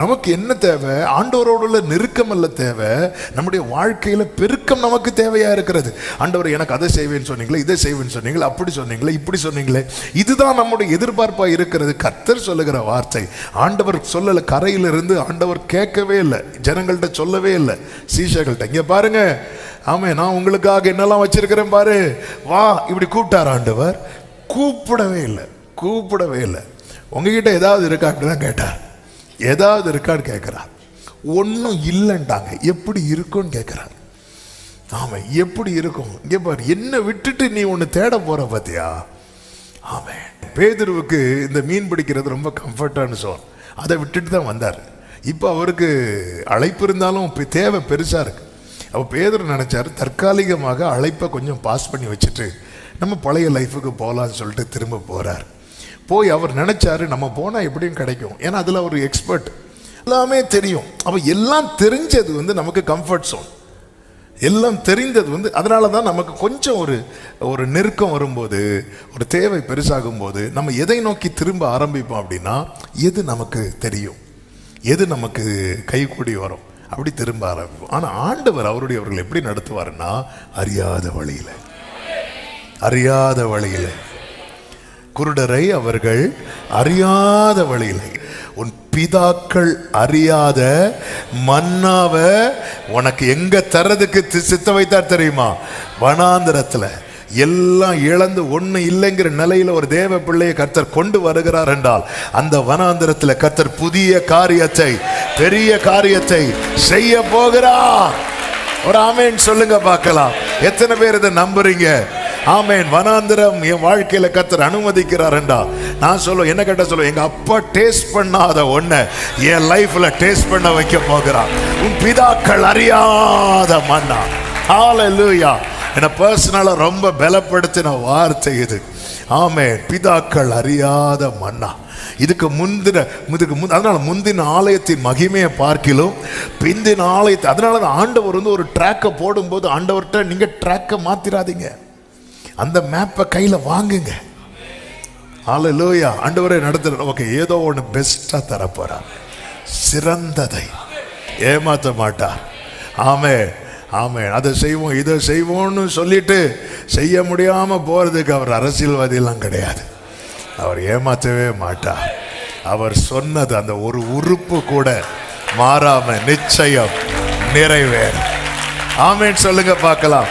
நமக்கு என்ன தேவை? ஆண்டவரோடுள்ள நெருக்கம் அல்ல தேவை, நம்முடைய வாழ்க்கையில பெருக்கம் நமக்கு தேவையா இருக்கிறது. ஆண்டவர் எனக்கு அதை செய்வேன்னு சொன்னீங்களே, இதை செய்வேன்னு சொன்னீங்களே, அப்படி சொன்னீங்களே, இப்படி சொன்னீங்களே, இதுதான் நம்முடைய எதிர்பார்ப்பா இருக்கிறது. கர்த்தர் சொல்லுகிற வார்த்தை ஆண்டவர் சொல்லல. கரையிலிருந்து ஆண்டவர் கேட்கவே இல்லை, ஜனங்கள்கிட்ட சொல்லவே இல்லை, சீஷர்கள்ட்ட இங்க பாருங்க, ஆமே நான் உங்களுக்காக என்னெல்லாம் வச்சிருக்கிறேன் பாரு, வா இப்படி கூப்பிட்டார் ஆண்டவர். கூப்பிடவே இல்லை, கூப்பிடவே இல்லை. உங்ககிட்ட ஏதாவது இருக்கா அப்படிதான் கேட்டார். ஏதாவது இருக்கான்னு கேட்கிறார். ஒன்றும் இல்லைன்ட்டாங்க. எப்படி இருக்கும்னு கேட்கிறார். ஆமாம், எப்படி இருக்கும்? இங்கே பாரு, என்ன விட்டுட்டு நீ ஒன்று தேட போற பார்த்தியா? ஆமாம், பேதுருவுக்கு இந்த மீன் பிடிக்கிறது ரொம்ப கம்ஃபர்டான சோன், அதை விட்டுட்டு தான் வந்தார். இப்போ அவருக்கு அழைப்பு இருந்தாலும் தேவை பெருசாக இருக்கு. அப்போ பேதுரு நினைச்சாரு தற்காலிகமாக அழைப்பை கொஞ்சம் பாஸ் பண்ணி வச்சுட்டு நம்ம பழைய லைஃபுக்கு போகலான்னு சொல்லிட்டு திரும்ப போறார். போய் அவர் நினைச்சாரு நம்ம போனால் எப்படியும் கிடைக்கும், ஏன்னா அதில் ஒரு எக்ஸ்பர்ட், எல்லாமே தெரியும். அப்போ எல்லாம் தெரிஞ்சது நமக்கு கம்ஃபர்ட் சோன், எல்லாம் தெரிந்தது அதனால தான் நமக்கு கொஞ்சம் ஒரு நெருக்கம் வரும்போது, ஒரு தேவை பெருசாகும் போது நம்ம எதை நோக்கி திரும்ப ஆரம்பிப்போம் அப்படின்னா, எது நமக்கு தெரியும், எது நமக்கு கைகூடி வரும், அப்படி திரும்ப ஆரம்பிப்போம். ஆனால் ஆண்டவர் அவருடையவர்கள் எப்படி நடத்துவாருன்னா, அறியாத வழியில், அறியாத வழியில். குருடரை அவர்கள் அறியாத வழியில், உன் பிதாக்கள் அறியாத மன்னாவை உனக்கு எங்க தரதுக்கு சித்த வைத்தார் தெரியுமா? வனாந்திரத்துல. எல்லாம் இழந்து ஒண்ணு இல்லைங்கிற நிலையில ஒரு தேவ பிள்ளையை கர்த்தர் கொண்டு வருகிறார் என்றால், அந்த வனாந்திரத்துல கர்த்தர் புதிய காரியத்தை, பெரிய காரியத்தை செய்ய போகிறார். ஒரு ஆமேன் சொல்லுங்க பார்க்கலாம். எத்தனை பேர் இதை நம்புறீங்க? ஆமேன். வனாந்திரம் என் வாழ்க்கையில கர்த்தர் அனுமதிக்கிறார் என்றா, நான் சொல்லுவேன், என்ன கேட்ட சொல்லுவேன், எங்க அப்பா டேஸ்ட் பண்ணாத ஒண்ண என் லைஃப்ல டேஸ்ட் பண்ண வைக்க போகிறார். உன் பிதாக்கள் அறியாத மன்னா. ஹல்லேலூயா. என்ன பர்சனலா ரொம்ப பலப்படுத்தின வார்த்தை இது. ஆமேன். பிதாக்கள் அறியாத மன்னா. இதுக்கு அதனால முந்தின ஆலயத்தின் மகிமையை பார்க்கிலும் பிந்தின ஆலயத்தை, அதனால ஆண்டவர் ஒரு ட்ராக்கை போடும்போது ஆண்டவர்கிட்ட நீங்க ட்ராக்கை மாத்திராதீங்க, அந்த மேப்பை கையில வாங்குங்க. ஹல்லேலூயா. ஆண்டவரே நடத்துற, ஓகே, ஏதோ ஒன்று பெஸ்டா தரப்போறார், சிறந்ததை ஏமாத்த மாட்டார். ஆமே ஆமே. அதை செய்வோம் இதை செய்வோம்னு சொல்லிட்டு செய்ய முடியாம போறதுக்கு அவர் அரசியல்வாதியெல்லாம் கிடையாது. அவர் ஏமாற்றவே மாட்டார். அவர் சொன்னது அந்த ஒரு உறுப்பு கூட மாறாம நிச்சயம் நிறைவேறும். ஆமேன் சொல்லுங்க பார்க்கலாம்.